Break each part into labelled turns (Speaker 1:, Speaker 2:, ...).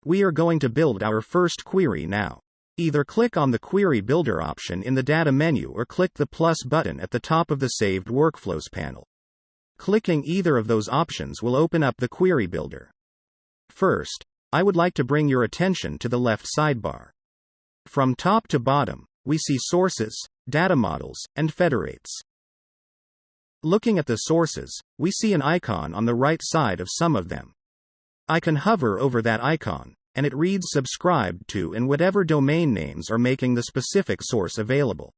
Speaker 1: We are going to build our first query now. Either click on the Query Builder option in the Data menu or click the plus button at the top of the Saved Workflows panel. Clicking either of those options will open up the Query Builder. First, I would like to bring your attention to the left sidebar. From top to bottom, we see sources, data models, and federates. Looking at the sources, we see an icon on the right side of some of them. I can hover over that icon, and it reads subscribed to and whatever domain names are making the specific source available.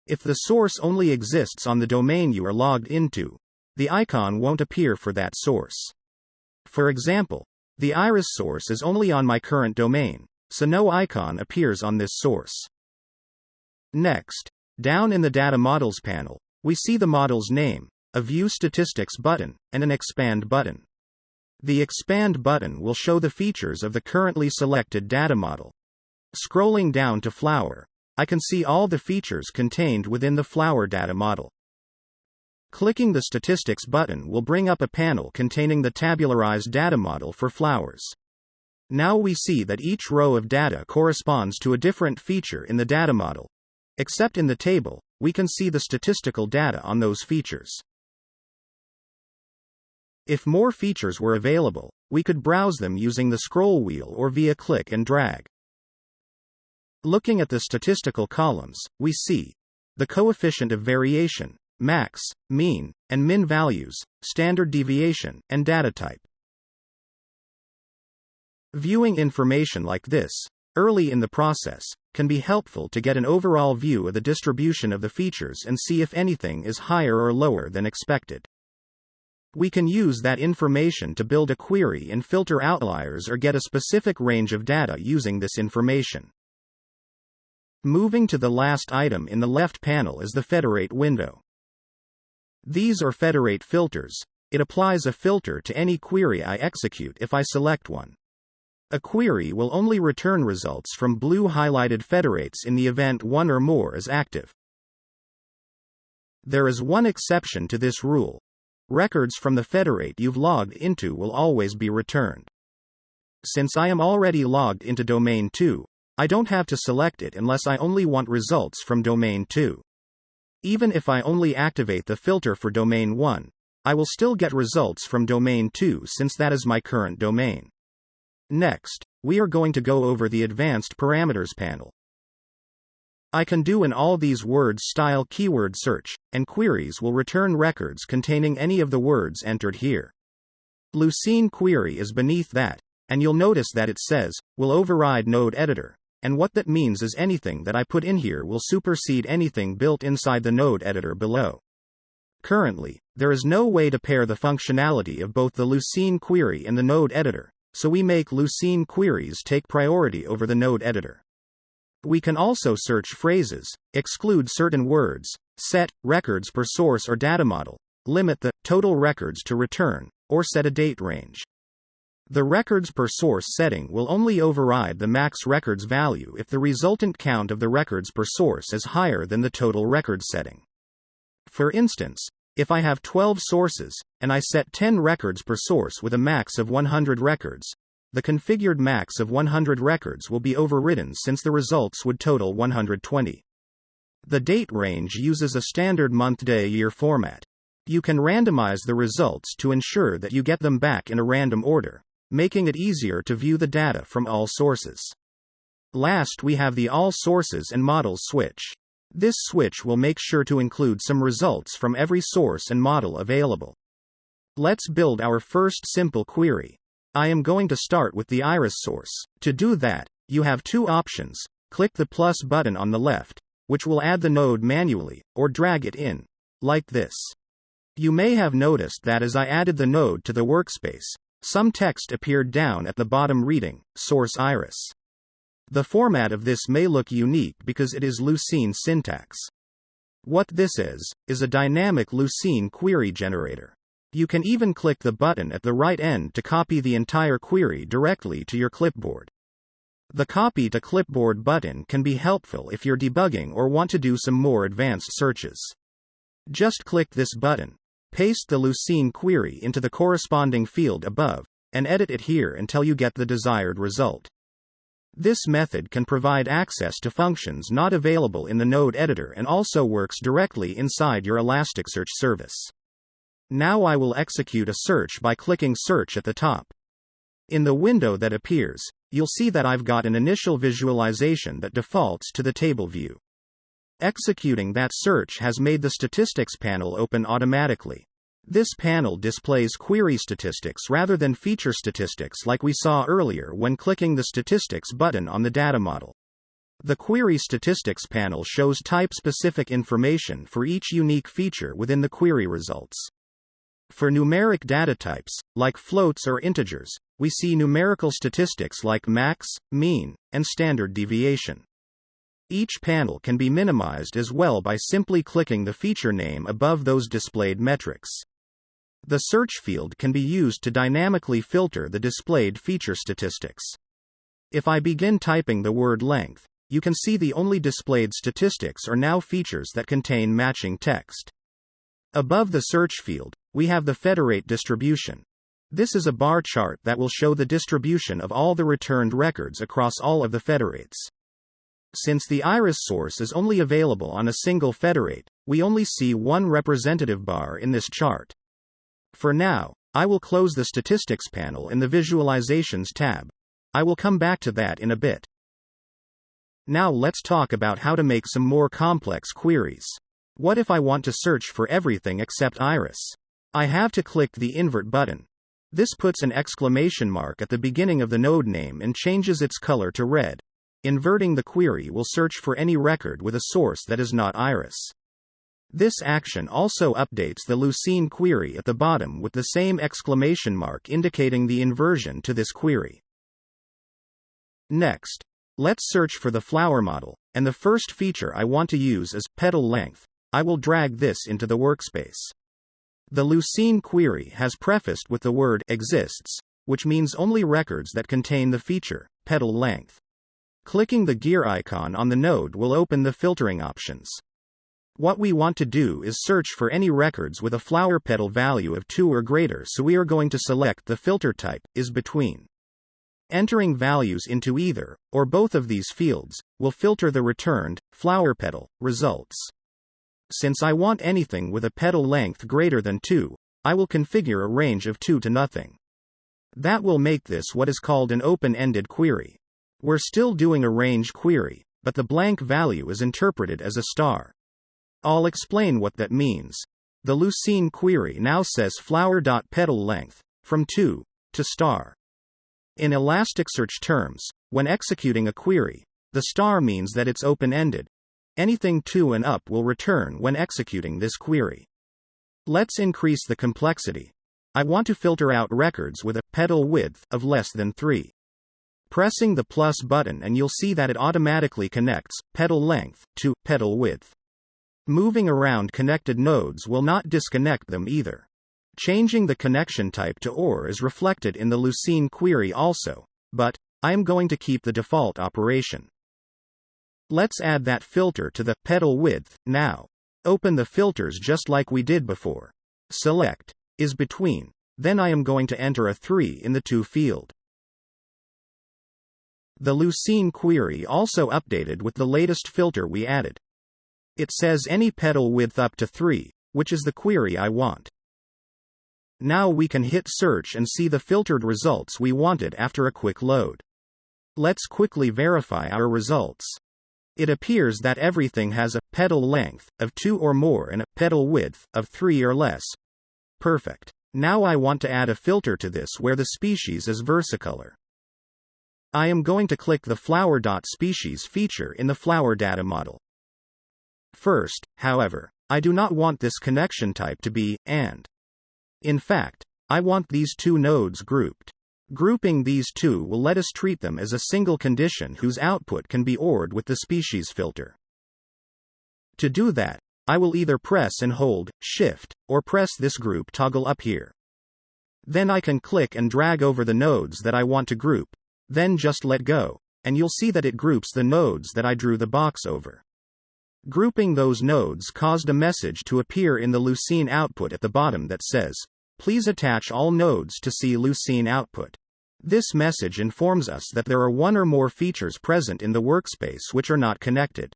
Speaker 1: If the source only exists on the domain you are logged into, the icon won't appear for that source. For example, the iris source is only on my current domain, so no icon appears on this source. Next, down in the Data Models panel, we see the model's name, a View Statistics button, and an Expand button. The Expand button will show the features of the currently selected data model. Scrolling down to Flower, I can see all the features contained within the Flower data model. Clicking the Statistics button will bring up a panel containing the tabularized data model for flowers. Now we see that each row of data corresponds to a different feature in the data model. Except in the table, we can see the statistical data on those features. If more features were available, we could browse them using the scroll wheel or via click and drag. Looking at the statistical columns, we see the coefficient of variation, max, mean, and min values, standard deviation, and data type. Viewing information like this, early in the process, can be helpful to get an overall view of the distribution of the features and see if anything is higher or lower than expected. We can use that information to build a query and filter outliers or get a specific range of data using this information. Moving to the last item in the left panel is the Federate window. These are Federate filters. It applies a filter to any query I execute if I select one. A query will only return results from blue highlighted federates in the event one or more is active. There is one exception to this rule. Records from the federate you've logged into will always be returned. Since I am already logged into Domain 2, I don't have to select it unless I only want results from Domain 2. Even if I only activate the filter for Domain 1, I will still get results from Domain 2 since that is my current domain. Next, we are going to go over the Advanced Parameters panel. I can do an all these words style keyword search, and queries will return records containing any of the words entered here. Lucene query is beneath that, and you'll notice that it says, will override node editor, and what that means is anything that I put in here will supersede anything built inside the node editor below. Currently, there is no way to pair the functionality of both the Lucene query and the node editor, so we make Lucene queries take priority over the node editor. We can also search phrases, exclude certain words, set records per source or data model, limit the total records to return, or set a date range. The records per source setting will only override the max records value if the resultant count of the records per source is higher than the total records setting. For instance, if I have 12 sources, and I set 10 records per source with a max of 100 records, the configured max of 100 records will be overridden since the results would total 120. The date range uses a standard month-day-year format. You can randomize the results to ensure that you get them back in a random order, making it easier to view the data from all sources. Last, we have the All Sources and Models switch. This switch will make sure to include some results from every source and model available. Let's build our first simple query. I am going to start with the iris source. To do that, you have two options. Click the plus button on the left, which will add the node manually, or drag it in, like this. You may have noticed that as I added the node to the workspace, some text appeared down at the bottom reading, Source Iris. The format of this may look unique because it is Lucene syntax. What this is a dynamic Lucene query generator. You can even click the button at the right end to copy the entire query directly to your clipboard. The Copy to Clipboard button can be helpful if you're debugging or want to do some more advanced searches. Just click this button, paste the Lucene query into the corresponding field above, and edit it here until you get the desired result. This method can provide access to functions not available in the node editor and also works directly inside your Elasticsearch service. Now I will execute a search by clicking Search at the top. In the window that appears, you'll see that I've got an initial visualization that defaults to the table view. Executing that search has made the statistics panel open automatically. This panel displays query statistics rather than feature statistics like we saw earlier when clicking the Statistics button on the data model. The Query Statistics panel shows type-specific information for each unique feature within the query results. For numeric data types, like floats or integers, we see numerical statistics like max, mean, and standard deviation. Each panel can be minimized as well by simply clicking the feature name above those displayed metrics. The search field can be used to dynamically filter the displayed feature statistics. If I begin typing the word length, you can see the only displayed statistics are now features that contain matching text. Above the search field, we have the Federate Distribution. This is a bar chart that will show the distribution of all the returned records across all of the federates. Since the iris source is only available on a single federate, we only see one representative bar in this chart. For now, I will close the Statistics panel in the Visualizations tab. I will come back to that in a bit. Now let's talk about how to make some more complex queries. What if I want to search for everything except iris? I have to click the Invert button. This puts an exclamation mark at the beginning of the node name and changes its color to red. Inverting the query will search for any record with a source that is not iris. This action also updates the Lucene query at the bottom with the same exclamation mark indicating the inversion to this query. Next, let's search for the flower model, and the first feature I want to use is petal length. I will drag this into the workspace. The Lucene query has prefaced with the word exists, which means only records that contain the feature petal length. Clicking the gear icon on the node will open the filtering options. What we want to do is search for any records with a flower petal value of 2 or greater, so we are going to select the filter type, is between. Entering values into either, or both of these fields, will filter the returned, flower petal, results. Since I want anything with a petal length greater than 2, I will configure a range of 2 to nothing. That will make this what is called an open-ended query. We're still doing a range query, but the blank value is interpreted as a star. I'll explain what that means. The Lucene query now says flower.petal length, from 2, to star. In Elasticsearch terms, when executing a query, the star means that it's open-ended. Anything 2 and up will return when executing this query. Let's increase the complexity. I want to filter out records with a petal width of less than 3. Pressing the plus button and you'll see that it automatically connects petal length to petal width. Moving around connected nodes will not disconnect them either. Changing the connection type to OR is reflected in the Lucene query also, but I am going to keep the default operation. Let's add that filter to the petal width now. Open the filters just like we did before. Select is between. Then I am going to enter a 3 in the to field. The Lucene query also updated with the latest filter we added. It says any petal width up to 3, which is the query I want. Now we can hit search and see the filtered results we wanted after a quick load. Let's quickly verify our results. It appears that everything has a petal length of 2 or more and a petal width of 3 or less. Perfect. Now I want to add a filter to this where the species is versicolor. I am going to click the flower.species feature in the flower data model. First, however, I do not want this connection type to be AND. In fact, I want these 2 nodes grouped. Grouping these 2 will let us treat them as a single condition whose output can be ORed with the species filter. To do that, I will either press and hold Shift, or press this group toggle up here. Then I can click and drag over the nodes that I want to group, then just let go, and you'll see that it groups the nodes that I drew the box over. Grouping those nodes caused a message to appear in the Lucene output at the bottom that says, Please attach all nodes to see Lucene output. This message informs us that there are one or more features present in the workspace which are not connected.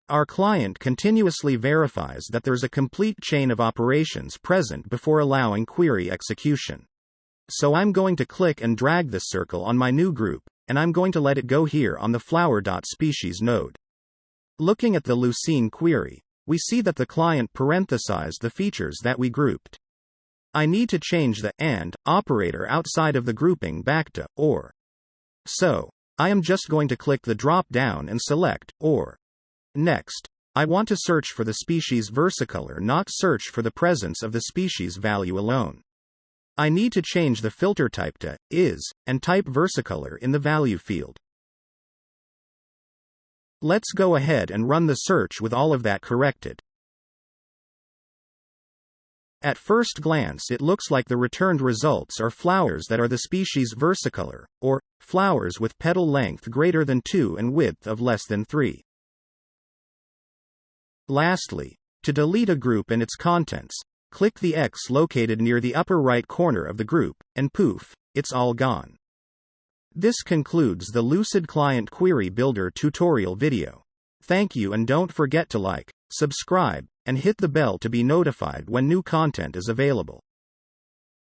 Speaker 1: Our client continuously verifies that there's a complete chain of operations present before allowing query execution. So I'm going to click and drag this circle on my new group, and I'm going to let it go here on the flower.species node. Looking at the Lucene query, we see that the client parenthesized the features that we grouped. I need to change the AND operator outside of the grouping back to OR. So, I am just going to click the drop down and select OR. Next, I want to search for the species versicolor, not search for the presence of the species value alone. I need to change the filter type to is and type versicolor in the value field. Let's go ahead and run the search with all of that corrected. At first glance, it looks like the returned results are flowers that are the species versicolor, or flowers with petal length greater than 2 and width of less than 3. Lastly, to delete a group and its contents, click the X located near the upper right corner of the group, and poof, it's all gone. This concludes the Lucid Client Query Builder tutorial video. Thank you, and don't forget to like, subscribe, and hit the bell to be notified when new content is available.